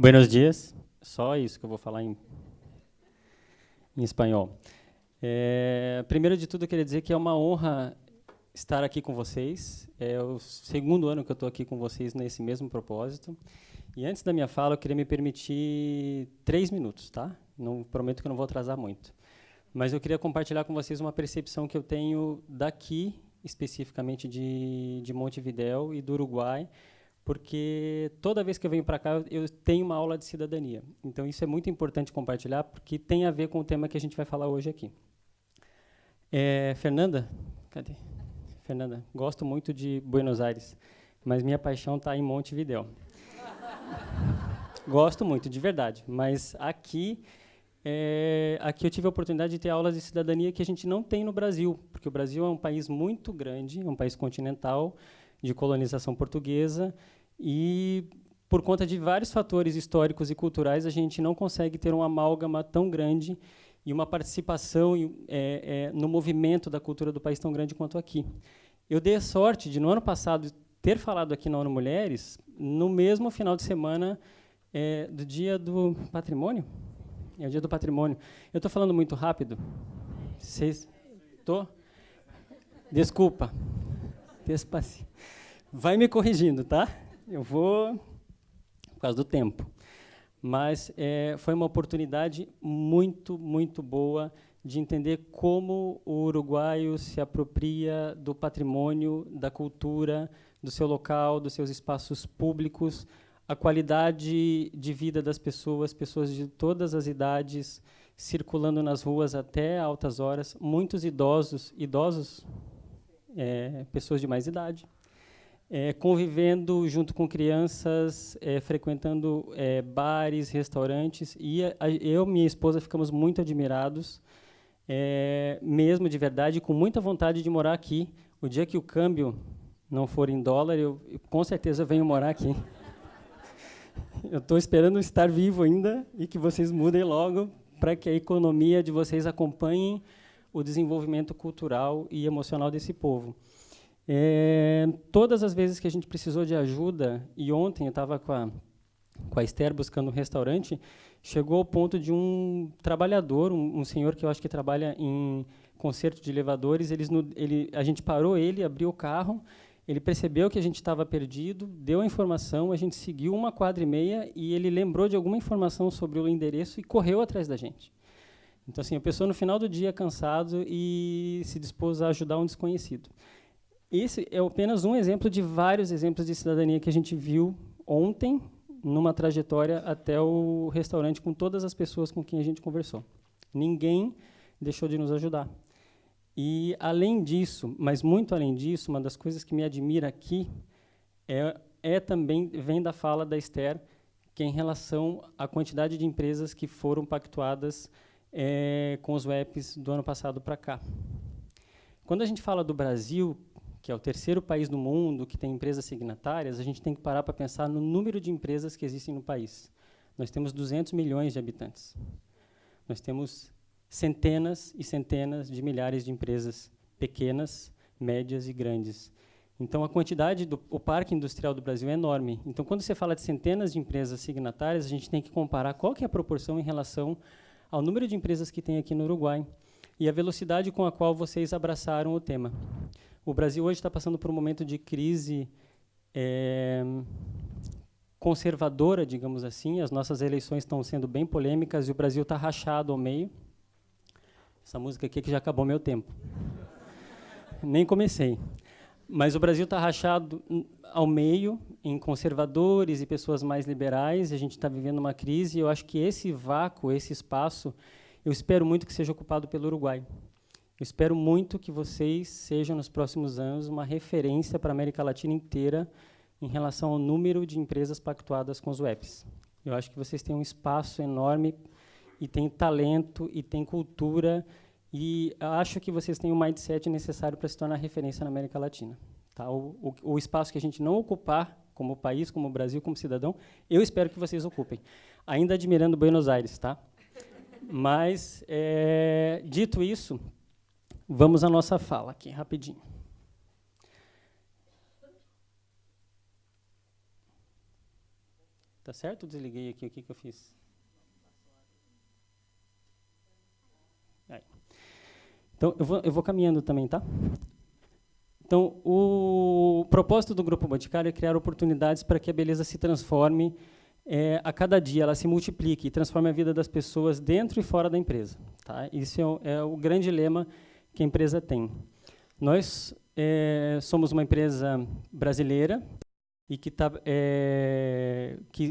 Buenos dias. Só isso que eu vou falar em espanhol. Primeiro de tudo, eu queria dizer que é uma honra estar aqui com vocês. É o segundo ano que eu estou aqui com vocês nesse mesmo propósito. E antes da minha fala, eu queria me permitir 3 minutos, tá? Não prometo que eu não vou atrasar muito. Mas eu queria compartilhar com vocês uma percepção que eu tenho daqui, especificamente de Montevidéu e do Uruguai, porque toda vez que eu venho para cá, eu tenho uma aula de cidadania. Então, isso é muito importante compartilhar, porque tem a ver com o tema que a gente vai falar hoje aqui. Fernanda? Cadê? Fernanda, gosto muito de Buenos Aires, mas minha paixão está em Montevidéu. Gosto muito, de verdade, mas aqui eu tive a oportunidade de ter aulas de cidadania que a gente não tem no Brasil, porque o Brasil é um país muito grande, é um país continental, de colonização portuguesa, e por conta de vários fatores históricos e culturais, a gente não consegue ter uma amálgama tão grande e uma participação no movimento da cultura do país tão grande quanto aqui. Eu dei a sorte de, no ano passado, ter falado aqui na ONU Mulheres, no mesmo final de semana do Dia do Patrimônio. É o Dia do Patrimônio. Eu estou falando muito rápido? Estou? Desculpa. Despacio. Vai me corrigindo, tá? Eu vou por causa do tempo. Mas foi uma oportunidade muito, muito boa de entender como o uruguaio se apropria do patrimônio, da cultura, do seu local, dos seus espaços públicos, a qualidade de vida das pessoas de todas as idades, circulando nas ruas até altas horas, muitos idosos, pessoas de mais idade, convivendo junto com crianças, frequentando bares, restaurantes, e eu e minha esposa ficamos muito admirados, mesmo de verdade, com muita vontade de morar aqui. O dia que o câmbio não for em dólar, eu com certeza venho morar aqui. Eu estou esperando estar vivo ainda e que vocês mudem logo para que a economia de vocês acompanhe o desenvolvimento cultural e emocional desse povo. Todas as vezes que a gente precisou de ajuda, e ontem eu estava com a Esther buscando um restaurante, chegou ao ponto de um trabalhador, um senhor que eu acho que trabalha em conserto de elevadores, a gente parou ele, abriu o carro, ele percebeu que a gente estava perdido, deu a informação, a gente seguiu 1,5 quadra e ele lembrou de alguma informação sobre o endereço e correu atrás da gente. Então, assim, a pessoa no final do dia cansado e se dispôs a ajudar um desconhecido. Esse é apenas um exemplo de vários exemplos de cidadania que a gente viu ontem, numa trajetória até o restaurante, com todas as pessoas com quem a gente conversou. Ninguém deixou de nos ajudar. E, além disso, mas muito além disso, uma das coisas que me admira aqui também vem da fala da Esther, que é em relação à quantidade de empresas que foram pactuadas com os WEPs do ano passado para cá. Quando a gente fala do Brasil, que é o terceiro país do mundo que tem empresas signatárias, a gente tem que parar para pensar no número de empresas que existem no país. Nós temos 200 milhões de habitantes. Nós temos centenas e centenas de milhares de empresas pequenas, médias e grandes. Então, a quantidade o parque industrial do Brasil é enorme. Então, quando você fala de centenas de empresas signatárias, a gente tem que comparar qual que é a proporção em relação ao número de empresas que tem aqui no Uruguai e a velocidade com a qual vocês abraçaram o tema. O Brasil hoje está passando por um momento de crise conservadora, digamos assim. As nossas eleições estão sendo bem polêmicas e o Brasil está rachado ao meio. Essa música aqui que já acabou meu tempo. Nem comecei. Mas o Brasil está rachado ao meio, em conservadores e pessoas mais liberais. A gente está vivendo uma crise e eu acho que esse vácuo, esse espaço, eu espero muito que seja ocupado pelo Uruguai. Eu espero muito que vocês sejam, nos próximos anos, uma referência para a América Latina inteira em relação ao número de empresas pactuadas com os WEPs. Eu acho que vocês têm um espaço enorme e têm talento e têm cultura e acho que vocês têm o mindset necessário para se tornar referência na América Latina. Tá? O espaço que a gente não ocupar como país, como Brasil, como cidadão, eu espero que vocês ocupem. Ainda admirando Buenos Aires, tá? Mas, dito isso, vamos à nossa fala aqui, rapidinho. Tá certo? Desliguei aqui, o que eu fiz? Aí. Então, eu vou caminhando também, tá? Então, o propósito do Grupo Boticário é criar oportunidades para que a beleza se transforme a cada dia, ela se multiplique e transforme a vida das pessoas dentro e fora da empresa. Tá? Isso é o grande lema que a empresa tem. Nós somos uma empresa brasileira e que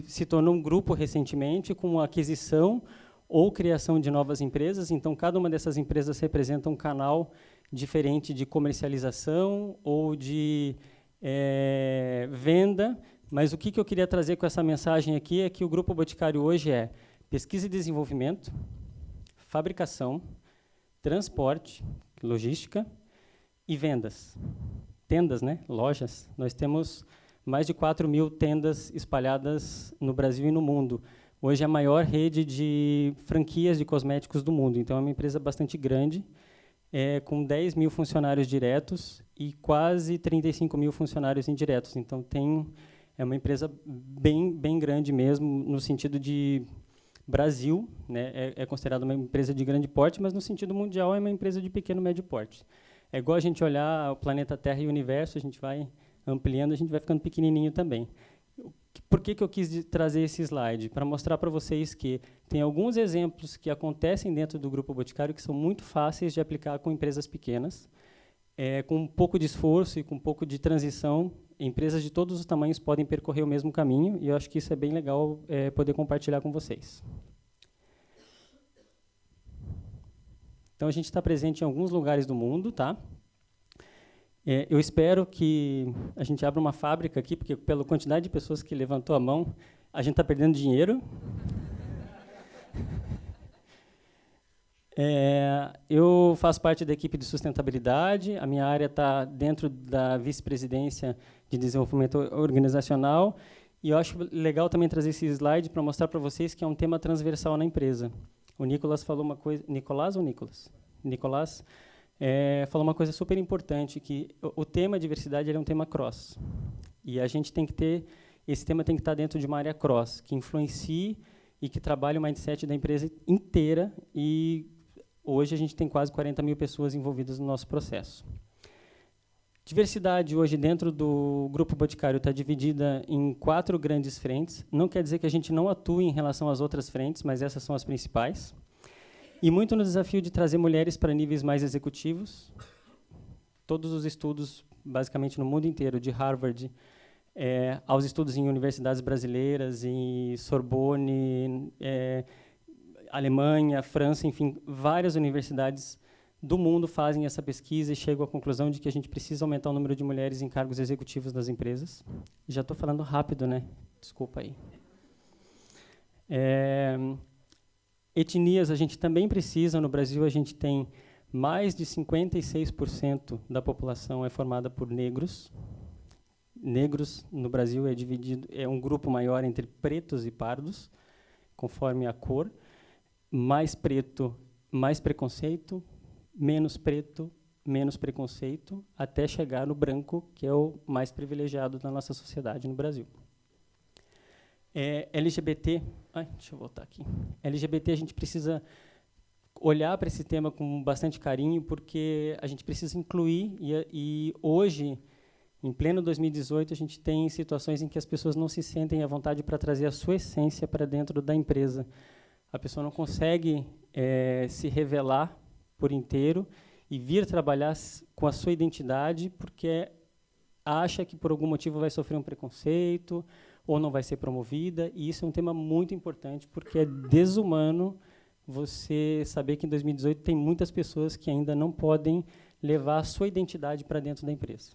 se tornou um grupo recentemente com a aquisição ou criação de novas empresas. Então, cada uma dessas empresas representa um canal diferente de comercialização ou de venda. Mas o que eu queria trazer com essa mensagem aqui é que o Grupo Boticário hoje é pesquisa e desenvolvimento, fabricação, transporte, logística e vendas. Tendas, né? Lojas. Nós temos mais de 4.000 tendas espalhadas no Brasil e no mundo. Hoje é a maior rede de franquias de cosméticos do mundo. Então, é uma empresa bastante grande, com 10.000 funcionários diretos e quase 35.000 funcionários indiretos. Então, é uma empresa bem grande mesmo, no sentido de Brasil, né, é considerada uma empresa de grande porte, mas no sentido mundial é uma empresa de pequeno e médio porte. É igual a gente olhar o planeta Terra e o universo, a gente vai ampliando, a gente vai ficando pequenininho também. Por que eu quis trazer esse slide? Para mostrar para vocês que tem alguns exemplos que acontecem dentro do Grupo Boticário que são muito fáceis de aplicar com empresas pequenas, com um pouco de esforço e com um pouco de transição. Empresas de todos os tamanhos podem percorrer o mesmo caminho, e eu acho que isso é bem legal poder compartilhar com vocês. Então, a gente está presente em alguns lugares do mundo, tá? Eu espero que a gente abra uma fábrica aqui, porque pela quantidade de pessoas que levantou a mão, a gente está perdendo dinheiro. Eu faço parte da equipe de sustentabilidade, a minha área está dentro da vice-presidência de desenvolvimento organizacional, e eu acho legal também trazer esse slide para mostrar para vocês que é um tema transversal na empresa. O Nicolas falou uma coisa... Nicolás ou Nicolas? Nicolás falou uma coisa super importante, que o tema diversidade é um tema cross. E a gente tem que ter... Esse tema tem que estar dentro de uma área cross, que influencie e que trabalhe o mindset da empresa inteira. E hoje a gente tem quase 40.000 pessoas envolvidas no nosso processo. Diversidade hoje dentro do Grupo Boticário está dividida em 4 grandes frentes. Não quer dizer que a gente não atue em relação às outras frentes, mas essas são as principais. E muito no desafio de trazer mulheres para níveis mais executivos. Todos os estudos, basicamente no mundo inteiro, de Harvard, aos estudos em universidades brasileiras, em Sorbonne, Alemanha, França, enfim, várias universidades do mundo fazem essa pesquisa e chegam à conclusão de que a gente precisa aumentar o número de mulheres em cargos executivos das empresas. Já estou falando rápido, né? Desculpa aí. Etnias, a gente também precisa. No Brasil, a gente tem mais de 56% da população é formada por negros. Negros, no Brasil, é um grupo maior entre pretos e pardos, conforme a cor. Mais preto, mais preconceito. Menos preto, menos preconceito, até chegar no branco, que é o mais privilegiado da nossa sociedade no Brasil. LGBT, deixa eu voltar aqui. LGBT, a gente precisa olhar para esse tema com bastante carinho, porque a gente precisa incluir, e hoje, em pleno 2018, a gente tem situações em que as pessoas não se sentem à vontade para trazer a sua essência para dentro da empresa. A pessoa não consegue se revelar por inteiro e vir trabalhar com a sua identidade porque acha que, por algum motivo, vai sofrer um preconceito ou não vai ser promovida. E isso é um tema muito importante, porque é desumano você saber que, em 2018, tem muitas pessoas que ainda não podem levar a sua identidade para dentro da empresa.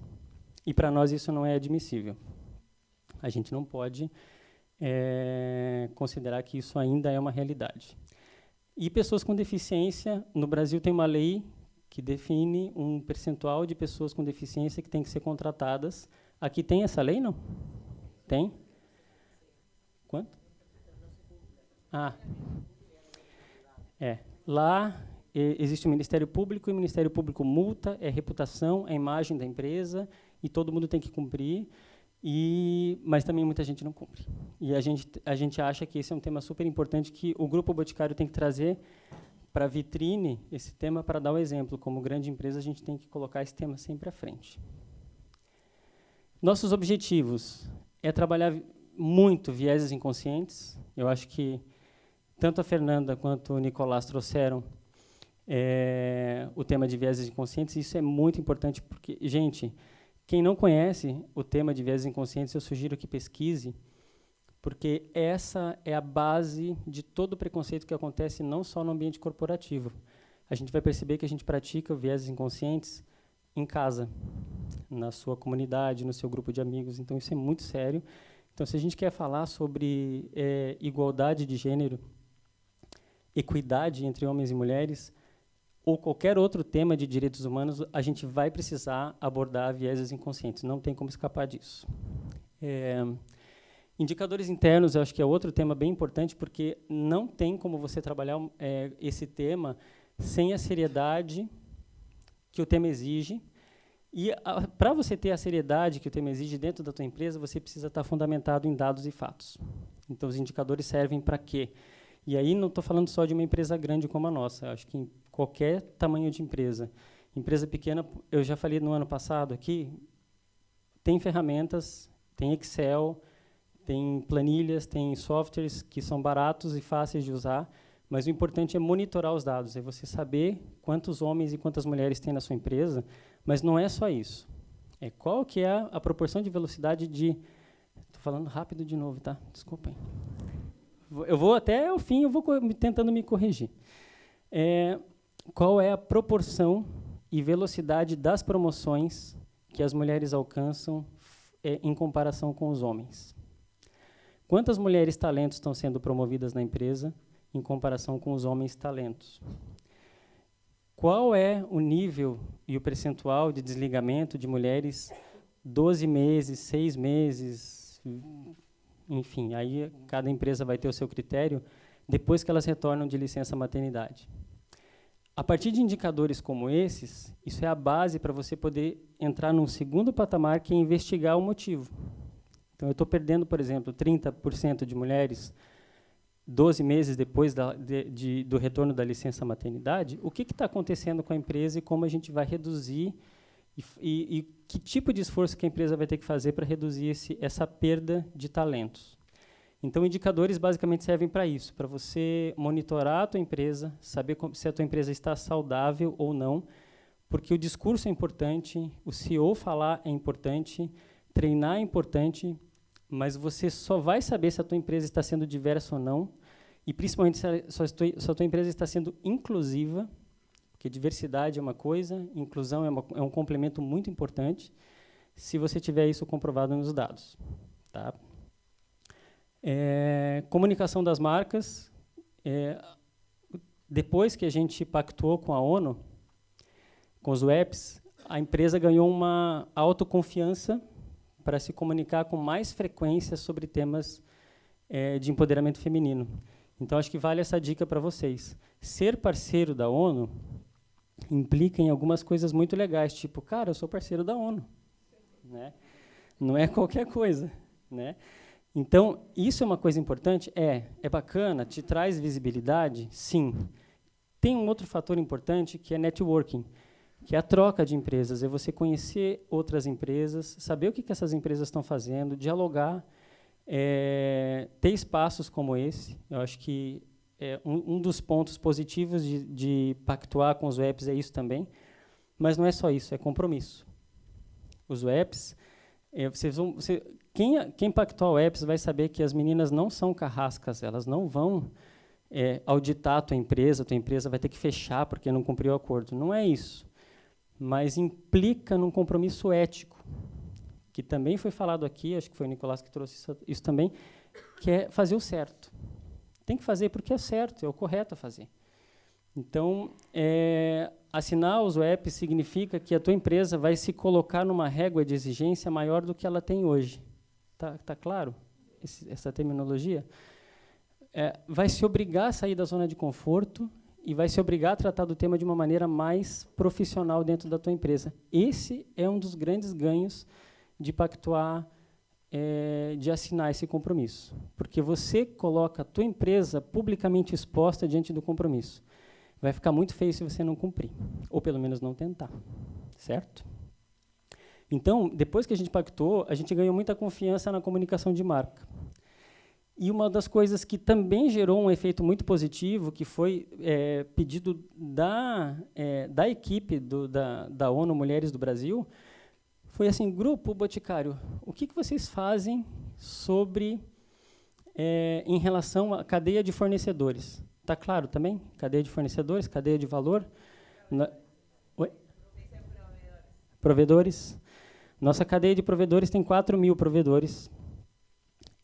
E, para nós, isso não é admissível. A gente não pode considerar que isso ainda é uma realidade. E pessoas com deficiência, no Brasil tem uma lei que define um percentual de pessoas com deficiência que tem que ser contratadas. Aqui tem essa lei, não? Tem? Quanto? Lá existe o Ministério Público, e o Ministério Público multa, reputação, é imagem da empresa, e todo mundo tem que cumprir. Mas também muita gente não cumpre. E a gente acha que esse é um tema super importante que o Grupo Boticário tem que trazer para a vitrine esse tema para dar o exemplo. Como grande empresa, a gente tem que colocar esse tema sempre à frente. Nossos objetivos é trabalhar muito vieses inconscientes. Eu acho que tanto a Fernanda quanto o Nicolás trouxeram o tema de vieses inconscientes. Isso é muito importante porque, gente, quem não conhece o tema de vieses inconscientes, eu sugiro que pesquise, porque essa é a base de todo o preconceito que acontece não só no ambiente corporativo. A gente vai perceber que a gente pratica vieses inconscientes em casa, na sua comunidade, no seu grupo de amigos. Então, isso é muito sério. Então, se a gente quer falar sobre igualdade de gênero, equidade entre homens e mulheres, ou qualquer outro tema de direitos humanos, a gente vai precisar abordar vieses inconscientes. Não tem como escapar disso. Indicadores internos, eu acho que é outro tema bem importante, porque não tem como você trabalhar esse tema sem a seriedade que o tema exige. E para você ter a seriedade que o tema exige dentro da tua empresa, você precisa estar fundamentado em dados e fatos. Então, os indicadores servem para quê? E aí não estou falando só de uma empresa grande como a nossa. Acho que em qualquer tamanho de empresa. Empresa pequena, eu já falei no ano passado aqui, tem ferramentas, tem Excel, tem planilhas, tem softwares que são baratos e fáceis de usar, mas o importante é monitorar os dados, é você saber quantos homens e quantas mulheres tem na sua empresa, mas não é só isso. É qual que é a proporção de velocidade de... Estou falando rápido de novo, tá? Desculpem. Eu vou até o fim, eu vou tentando me corrigir. Qual é a proporção e velocidade das promoções que as mulheres alcançam em comparação com os homens? Quantas mulheres talentos estão sendo promovidas na empresa em comparação com os homens talentos? Qual é o nível e o percentual de desligamento de mulheres 12 meses, 6 meses, enfim, aí cada empresa vai ter o seu critério, depois que elas retornam de licença maternidade? A partir de indicadores como esses, isso é a base para você poder entrar num segundo patamar, que é investigar o motivo. Então, eu estou perdendo, por exemplo, 30% de mulheres 12 meses depois do retorno da licença maternidade. O que está acontecendo com a empresa e como a gente vai reduzir e que tipo de esforço que a empresa vai ter que fazer para reduzir essa perda de talentos. Então, indicadores basicamente servem para isso, para você monitorar a tua empresa, saber se a tua empresa está saudável ou não, porque o discurso é importante, o CEO falar é importante, treinar é importante, mas você só vai saber se a tua empresa está sendo diversa ou não, e principalmente se a tua empresa está sendo inclusiva, porque diversidade é uma coisa, inclusão é um complemento muito importante, se você tiver isso comprovado nos dados. Tá? Comunicação das marcas. Depois que a gente pactuou com a ONU, com os WEPs, a empresa ganhou uma autoconfiança para se comunicar com mais frequência sobre temas de empoderamento feminino. Então, acho que vale essa dica para vocês. Ser parceiro da ONU implica em algumas coisas muito legais, tipo, cara, eu sou parceiro da ONU. Né? Não é qualquer coisa. Né? Então, isso é uma coisa importante? É bacana, te traz visibilidade? Sim. Tem um outro fator importante, que é networking, que é a troca de empresas, é você conhecer outras empresas, saber o que essas empresas estão fazendo, dialogar, ter espaços como esse. Eu acho que um dos pontos positivos de pactuar com os WEPs é isso também, mas não é só isso, é compromisso. Os WEPs, quem pactuar WEPs vai saber que as meninas não são carrascas, elas não vão auditar a tua empresa vai ter que fechar porque não cumpriu o acordo. Não é isso. Mas implica num compromisso ético, que também foi falado aqui, acho que foi o Nicolás que trouxe isso também, que é fazer o certo. Tem que fazer porque é certo, é o correto a fazer. Então, assinar os WEPs significa que a tua empresa vai se colocar numa régua de exigência maior do que ela tem hoje. Tá claro essa terminologia? Vai se obrigar a sair da zona de conforto e vai se obrigar a tratar do tema de uma maneira mais profissional dentro da tua empresa. Esse é um dos grandes ganhos de pactuar de assinar esse compromisso, porque você coloca a tua empresa publicamente exposta diante do compromisso. Vai ficar muito feio se você não cumprir, ou pelo menos não tentar, certo? Então, depois que a gente pactou, a gente ganhou muita confiança na comunicação de marca. E uma das coisas que também gerou um efeito muito positivo, que foi pedido da equipe da ONU Mulheres do Brasil, foi assim: Grupo Boticário, o que vocês fazem em relação à cadeia de fornecedores? Está claro também? Cadeia de fornecedores, cadeia de valor. Oi? Provedores. Nossa cadeia de provedores tem 4.000 provedores.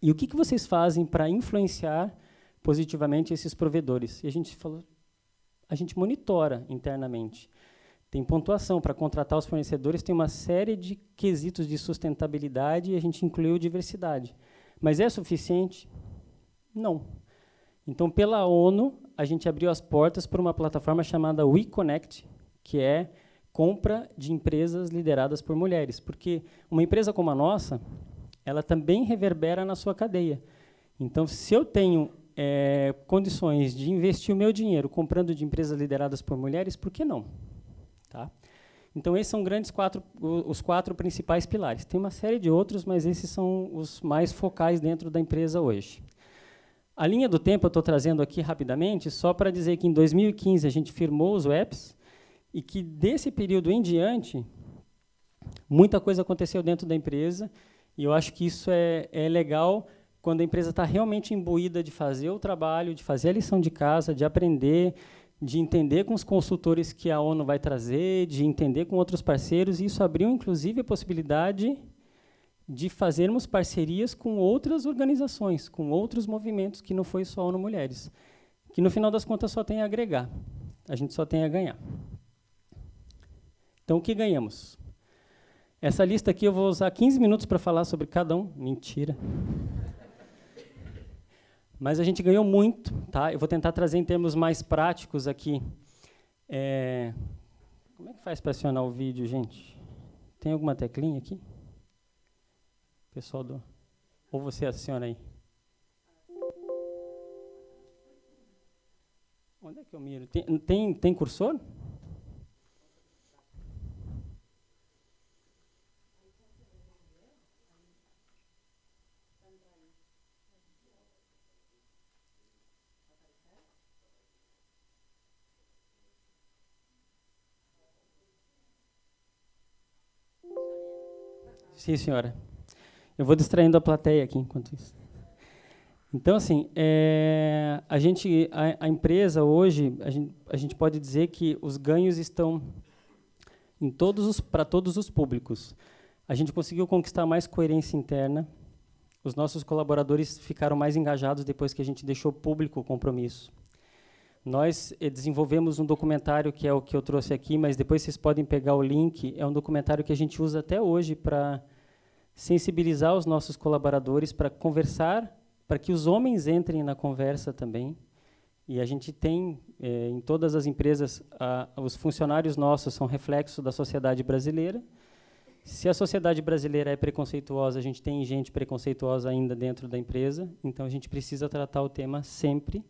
E o que vocês fazem para influenciar positivamente esses provedores? E a gente falou, a gente monitora internamente. Tem pontuação para contratar os fornecedores, tem uma série de quesitos de sustentabilidade e a gente incluiu diversidade. Mas é suficiente? Não. Então, pela ONU, a gente abriu as portas para uma plataforma chamada WeConnect, que é compra de empresas lideradas por mulheres. Porque uma empresa como a nossa, ela também reverbera na sua cadeia. Então, se eu tenho condições de investir o meu dinheiro comprando de empresas lideradas por mulheres, por que não? Tá? Então, esses são os 4 principais pilares. Tem uma série de outros, mas esses são os mais focais dentro da empresa hoje. A linha do tempo eu estou trazendo aqui rapidamente, só para dizer que em 2015 a gente firmou os WEPs e que desse período em diante, muita coisa aconteceu dentro da empresa, e eu acho que isso é legal quando a empresa está realmente imbuída de fazer o trabalho, de fazer a lição de casa, de aprender, de entender com os consultores que a ONU vai trazer, de entender com outros parceiros, e isso abriu, inclusive, a possibilidade de fazermos parcerias com outras organizações, com outros movimentos, que não foi só a ONU Mulheres, que, no final das contas, só tem a agregar. A gente só tem a ganhar. Então, o que ganhamos? Essa lista aqui eu vou usar 15 minutos para falar sobre cada um. Mentira. Mas a gente ganhou muito, tá? Eu vou tentar trazer em termos mais práticos aqui. Como é que faz para acionar o vídeo, gente? Tem alguma teclinha aqui? Pessoal do... Ou você aciona aí? Onde é que eu miro? Tem cursor? Sim, senhora. Eu vou distraindo a plateia aqui enquanto isso. Então, assim, a empresa hoje, a gente pode dizer que os ganhos estão para todos os públicos. A gente conseguiu conquistar mais coerência interna. Os nossos colaboradores ficaram mais engajados depois que a gente deixou público o compromisso. Nós desenvolvemos um documentário, que é o que eu trouxe aqui, mas depois vocês podem pegar o link. É um documentário que a gente usa até hoje para sensibilizar os nossos colaboradores, para conversar, para que os homens entrem na conversa também. E a gente tem, em todas as empresas, os funcionários nossos são reflexo da sociedade brasileira. Se a sociedade brasileira é preconceituosa, a gente tem gente preconceituosa ainda dentro da empresa, então a gente precisa tratar o tema sempre.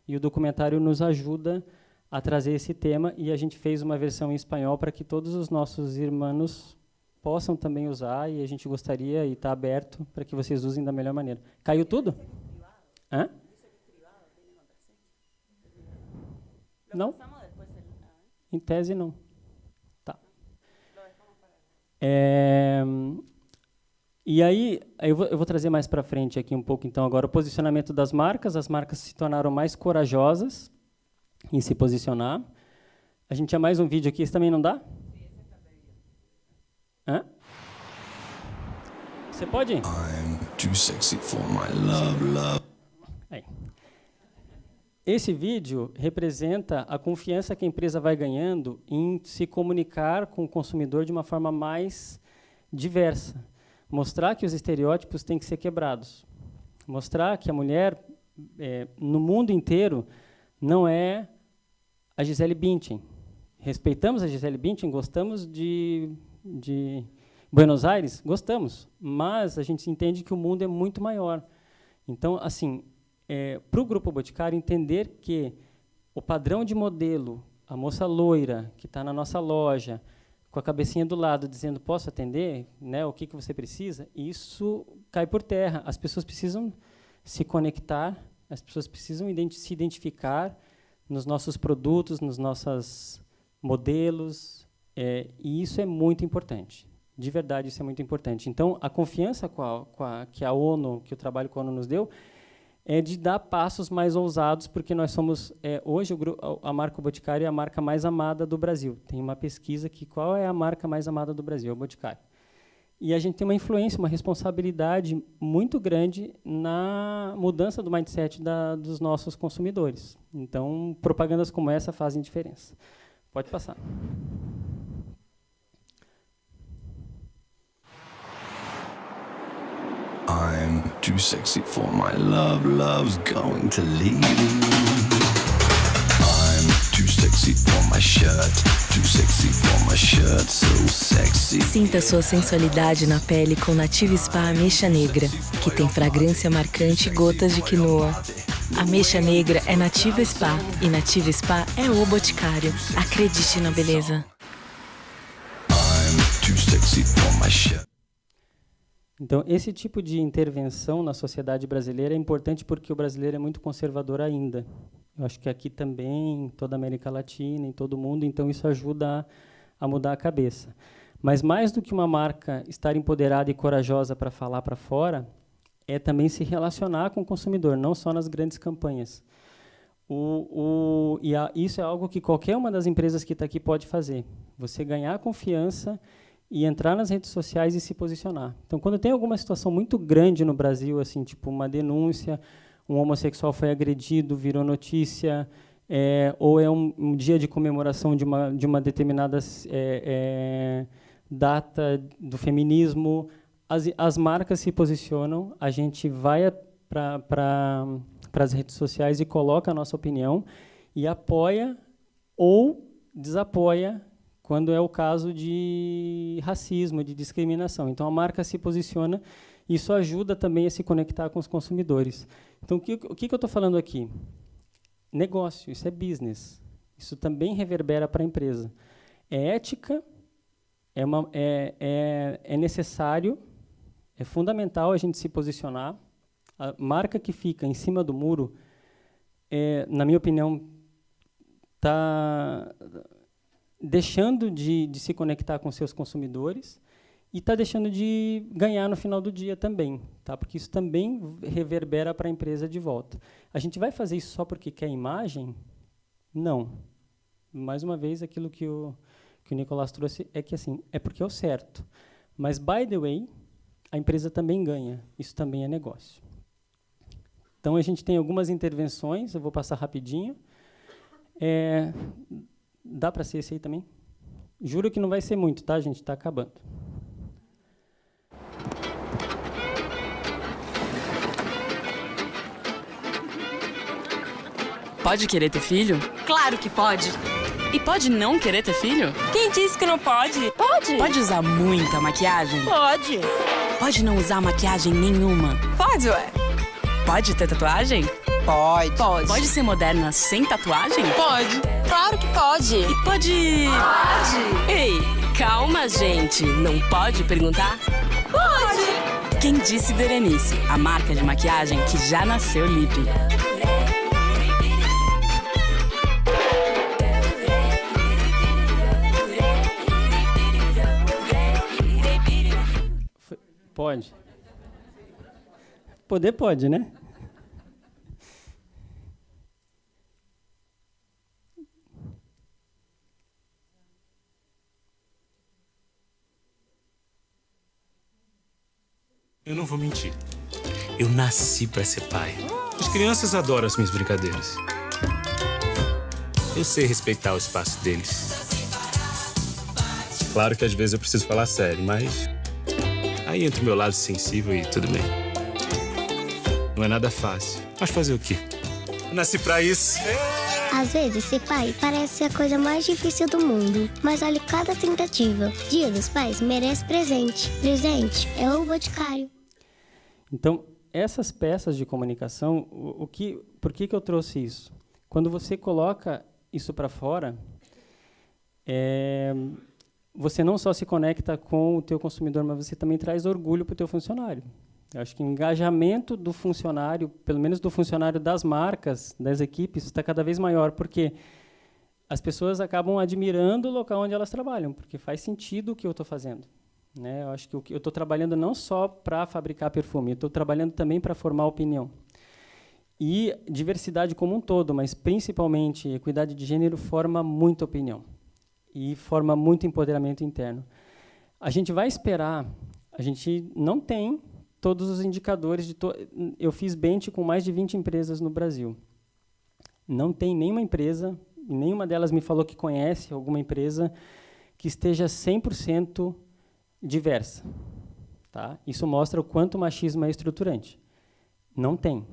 E o documentário nos ajuda a trazer esse tema, e a gente fez uma versão em espanhol para que todos os nossos irmãos possam também usar, e a gente gostaria, e está aberto, para que vocês usem da melhor maneira. Caiu tudo? Hã? Não? Em tese, não. Tá. E aí, eu vou trazer mais para frente aqui um pouco, então, agora, o posicionamento das marcas. As marcas se tornaram mais corajosas em se posicionar. A gente tinha mais um vídeo aqui, esse também não dá? Hã? Você pode? I'm too sexy for my love. Aí. Esse vídeo representa a confiança que a empresa vai ganhando em se comunicar com o consumidor de uma forma mais diversa. Mostrar que os estereótipos têm que ser quebrados. Mostrar que a mulher, no mundo inteiro, não é a Gisele Bündchen. Respeitamos a Gisele Bündchen, gostamos de Buenos Aires, gostamos, mas a gente entende que o mundo é muito maior. Então, assim, para o Grupo Boticário entender que o padrão de modelo, a moça loira que está na nossa loja, com a cabecinha do lado, dizendo, posso atender? Né, o que você precisa? Isso cai por terra. As pessoas precisam se conectar, as pessoas precisam se identificar nos nossos produtos, nos nossos modelos, e isso é muito importante. De verdade, isso é muito importante. Então, a confiança que a ONU, que o trabalho com a ONU nos deu, é de dar passos mais ousados, porque nós somos, hoje, a marca Boticário é a marca mais amada do Brasil. Tem uma pesquisa que qual é a marca mais amada do Brasil? É o Boticário. E a gente tem uma influência, uma responsabilidade muito grande na mudança do mindset dos nossos consumidores. Então, propagandas como essa fazem diferença. Pode passar. I'm too sexy for my love, love's going to leave. I'm too sexy for my shirt, too sexy for my shirt, so sexy. Sinta sua sensualidade na pele com Nativa Spa Ameixa Negra, que tem fragrância marcante e gotas de quinoa. Ameixa Negra é Nativa Spa e Nativa Spa é o Boticário. Acredite na beleza. I'm too sexy for my shirt. Então, esse tipo de intervenção na sociedade brasileira é importante porque o brasileiro é muito conservador ainda. Eu acho que aqui também, em toda a América Latina, em todo o mundo, então isso ajuda a mudar a cabeça. Mas mais do que uma marca estar empoderada e corajosa para falar para fora, é também se relacionar com o consumidor, não só nas grandes campanhas. Isso é algo que qualquer uma das empresas que está aqui pode fazer. Você ganhar confiança e entrar nas redes sociais e se posicionar. Então, quando tem alguma situação muito grande no Brasil, assim, tipo uma denúncia, um homossexual foi agredido, virou notícia, ou é um dia de comemoração de uma determinada data do feminismo, as marcas se posicionam, a gente vai para as redes sociais e coloca a nossa opinião e apoia ou desapoia quando é o caso de racismo, de discriminação. Então, a marca se posiciona, e isso ajuda também a se conectar com os consumidores. Então, o que eu estou falando aqui? Negócio, isso é business. Isso também reverbera para a empresa. É ética, é necessário, é fundamental a gente se posicionar. A marca que fica em cima do muro, na minha opinião, está deixando de se conectar com seus consumidores e está deixando de ganhar no final do dia também, tá? Porque isso também reverbera para a empresa de volta. A gente vai fazer isso só porque quer imagem? Não. Mais uma vez, aquilo que o Nicolás trouxe é que assim, é porque é o certo. Mas, by the way, a empresa também ganha. Isso também é negócio. Então, a gente tem algumas intervenções, eu vou passar rapidinho. Dá para ser esse aí também? Juro que não vai ser muito, tá, gente? Está acabando. Pode querer ter filho? Claro que pode. E pode não querer ter filho? Quem disse que não pode? Pode. Pode usar muita maquiagem? Pode. Pode não usar maquiagem nenhuma? Pode, ué. Pode ter tatuagem? Pode. Pode. Pode ser moderna sem tatuagem? Pode. Claro que pode. E pode... Pode. Ei, calma, gente. Não pode perguntar? Pode. Quem disse Berenice, a marca de maquiagem que já nasceu livre. Pode. Poder pode, né? Eu não vou mentir. Eu nasci pra ser pai. As crianças adoram as minhas brincadeiras. Eu sei respeitar o espaço deles. Claro que às vezes eu preciso falar sério, mas... aí entra o meu lado sensível e tudo bem. Não é nada fácil, mas fazer o quê? Eu nasci pra isso. Às vezes, ser pai parece ser a coisa mais difícil do mundo. Mas olhe cada tentativa. Dia dos Pais merece presente. Presente é o Boticário. Então, essas peças de comunicação, por que eu trouxe isso? Quando você coloca isso para fora, você não só se conecta com o teu consumidor, mas você também traz orgulho para o teu funcionário. Eu acho que o engajamento do funcionário, pelo menos do funcionário das marcas, das equipes, está cada vez maior, porque as pessoas acabam admirando o local onde elas trabalham, porque faz sentido o que eu estou fazendo. Né? Eu acho que eu estou trabalhando não só para fabricar perfume, eu estou trabalhando também para formar opinião. E diversidade como um todo, mas principalmente equidade de gênero, forma muita opinião e forma muito empoderamento interno. A gente vai esperar, a gente não tem todos os indicadores. Eu fiz bench com mais de 20 empresas no Brasil. Não tem nenhuma empresa, e nenhuma delas me falou que conhece alguma empresa que esteja 100% diversa. Tá? Isso mostra o quanto o machismo é estruturante. Não tem.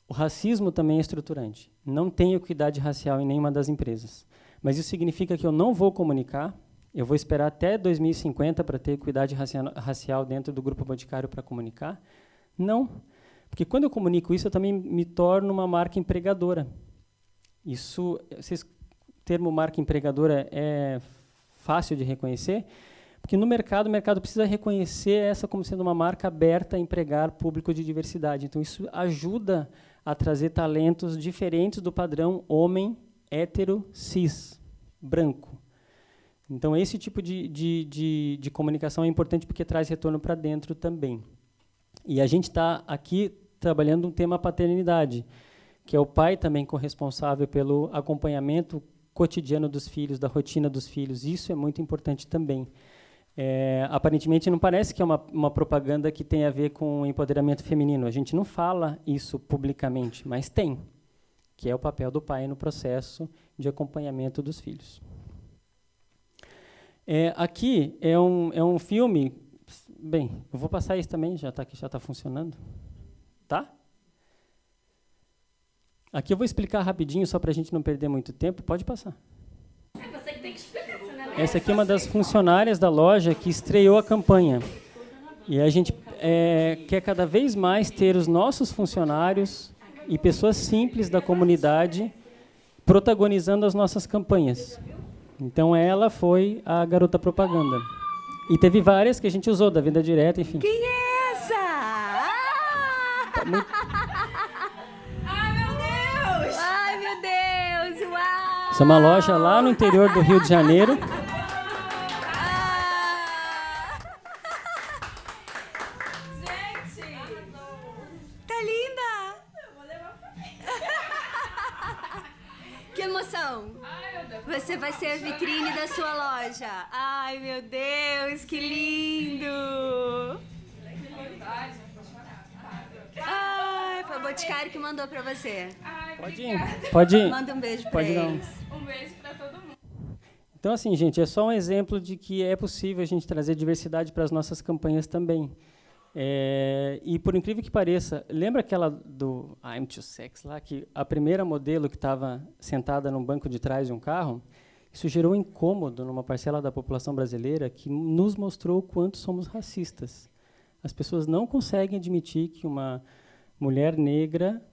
O racismo também é estruturante. Não tem equidade racial em nenhuma das empresas. Mas isso significa que eu não vou comunicar, eu vou esperar até 2050 para ter equidade racial dentro do Grupo Boticário para comunicar? Não. Porque quando eu comunico isso, eu também me torno uma marca empregadora. O termo marca empregadora é fácil de reconhecer, porque no mercado, o mercado precisa reconhecer essa como sendo uma marca aberta a empregar público de diversidade. Então, isso ajuda a trazer talentos diferentes do padrão homem, hétero, cis, branco. Então, esse tipo de comunicação é importante porque traz retorno para dentro também. E a gente está aqui trabalhando um tema paternidade, que é o pai também corresponsável pelo acompanhamento cotidiano dos filhos, da rotina dos filhos. Isso é muito importante também. Aparentemente, não parece que é uma propaganda que tem a ver com o empoderamento feminino. A gente não fala isso publicamente, mas tem, que é o papel do pai no processo de acompanhamento dos filhos. Aqui é um filme. Bem, eu vou passar isso também, já está funcionando. Tá? Aqui eu vou explicar rapidinho, só para a gente não perder muito tempo. Pode passar. Você que tem que explicar, né? Essa aqui é uma das funcionárias da loja que estreou a campanha. E a gente quer cada vez mais ter os nossos funcionários e pessoas simples da comunidade protagonizando as nossas campanhas. Então, ela foi a garota propaganda. E teve várias que a gente usou, da Vida Direta, enfim. Quem é essa? Ai, meu Deus! Ai, meu Deus! Uau! Essa é uma loja lá no interior do Rio de Janeiro. Gente! Tá linda! Que emoção! Você vai ser a vitrine da sua loja. Ai, meu Deus, que lindo! Ai, foi o Boticário que mandou pra você. Pode ir. Manda um beijo pra Pode não. eles. Um beijo pra todo mundo. Então, assim, gente, é só um exemplo de que é possível a gente trazer diversidade para as nossas campanhas também. E, por incrível que pareça, lembra aquela do I'm Too Sex lá, que a primeira modelo que estava sentada num banco de trás de um carro? Isso gerou um incômodo numa parcela da população brasileira que nos mostrou o quanto somos racistas. As pessoas não conseguem admitir que uma mulher negra,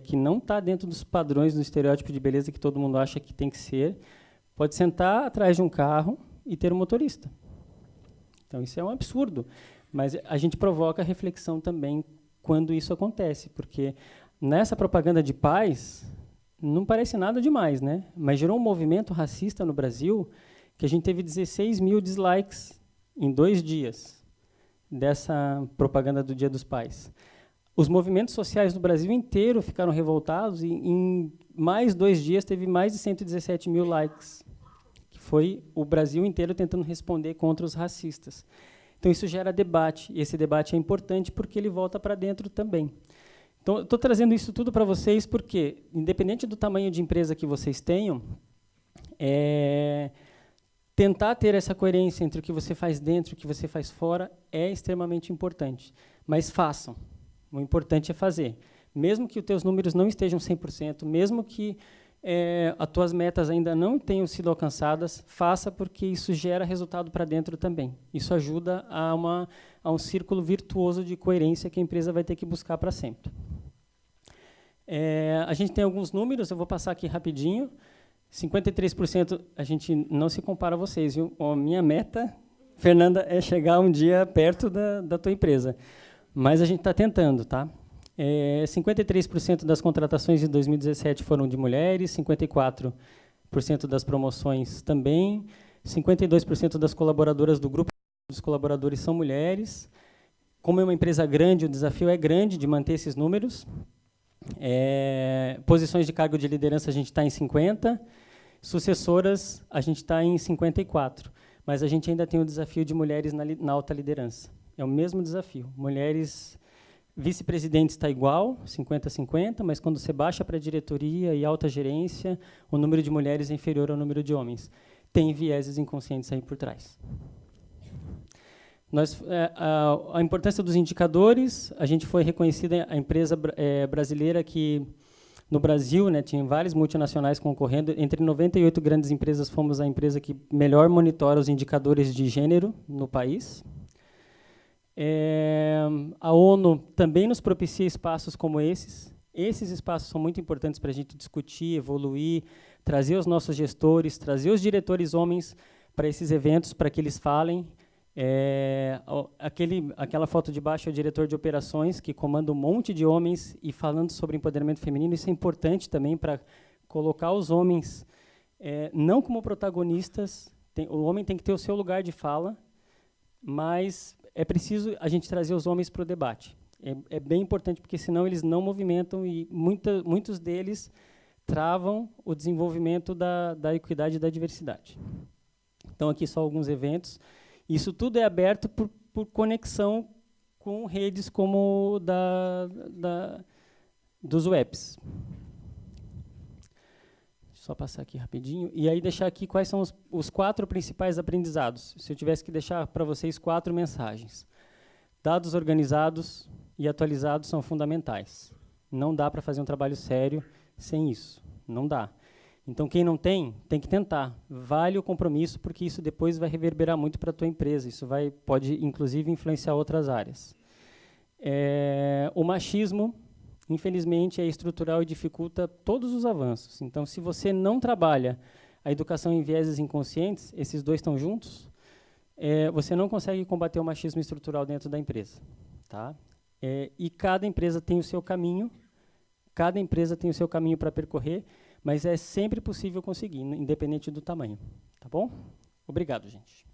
que não está dentro dos padrões do estereótipo de beleza que todo mundo acha que tem que ser, pode sentar atrás de um carro e ter um motorista. Então, isso é um absurdo. Mas a gente provoca reflexão também quando isso acontece, porque nessa propaganda de paz não parece nada demais, né? Mas gerou um movimento racista no Brasil que a gente teve 16 mil dislikes em 2 dias dessa propaganda do Dia dos Pais. Os movimentos sociais do Brasil inteiro ficaram revoltados e em mais 2 dias teve mais de 117 mil likes, que foi o Brasil inteiro tentando responder contra os racistas. Então, isso gera debate, e esse debate é importante porque ele volta para dentro também. Então, estou trazendo isso tudo para vocês porque, independente do tamanho de empresa que vocês tenham, tentar ter essa coerência entre o que você faz dentro e o que você faz fora é extremamente importante. Mas façam. O importante é fazer. Mesmo que os teus números não estejam 100%, mesmo que as tuas metas ainda não tenham sido alcançadas, faça, porque isso gera resultado para dentro também. Isso ajuda a um círculo virtuoso de coerência que a empresa vai ter que buscar para sempre. A gente tem alguns números, eu vou passar aqui rapidinho. 53%, a gente não se compara a vocês, viu? A minha meta, Fernanda, é chegar um dia perto da tua empresa. Mas a gente está tentando, tá? 53% das contratações de 2017 foram de mulheres, 54% das promoções também, 52% das colaboradoras do grupo dos colaboradores são mulheres. Como é uma empresa grande, o desafio é grande de manter esses números. Posições de cargo de liderança a gente está em 50%, sucessoras a gente está em 54%, mas a gente ainda tem o desafio de mulheres na alta liderança. É o mesmo desafio. Mulheres vice-presidentes está igual, 50-50, mas quando você baixa para a diretoria e alta gerência, o número de mulheres é inferior ao número de homens. Tem vieses inconscientes aí por trás. A importância dos indicadores, a gente foi reconhecida a empresa brasileira que, no Brasil, né, tinha várias multinacionais concorrendo, entre 98 grandes empresas, fomos a empresa que melhor monitora os indicadores de gênero no país. A ONU também nos propicia espaços como esses. Esses espaços são muito importantes para a gente discutir, evoluir, trazer os nossos gestores, trazer os diretores homens para esses eventos, para que eles falem. Aquela foto de baixo é o diretor de operações, que comanda um monte de homens e falando sobre empoderamento feminino. Isso é importante também para colocar os homens não como protagonistas. O homem tem que ter o seu lugar de fala, mas é preciso a gente trazer os homens para o debate. É bem importante, porque senão eles não movimentam e muitos deles travam o desenvolvimento da equidade e da diversidade. Então, aqui só alguns eventos. Isso tudo é aberto por conexão com redes como dos webs. Só passar aqui rapidinho. E aí deixar aqui quais são os 4 principais aprendizados. Se eu tivesse que deixar para vocês 4 mensagens. Dados organizados e atualizados são fundamentais. Não dá para fazer um trabalho sério sem isso. Não dá. Então, quem não tem que tentar. Vale o compromisso, porque isso depois vai reverberar muito para a tua empresa. Isso pode, inclusive, influenciar outras áreas. O machismo, infelizmente, é estrutural e dificulta todos os avanços. Então, se você não trabalha a educação em vieses inconscientes, esses dois estão juntos, você não consegue combater o machismo estrutural dentro da empresa. Tá? E cada empresa tem o seu caminho, para percorrer, mas é sempre possível conseguir, independente do tamanho. Tá bom? Obrigado, gente.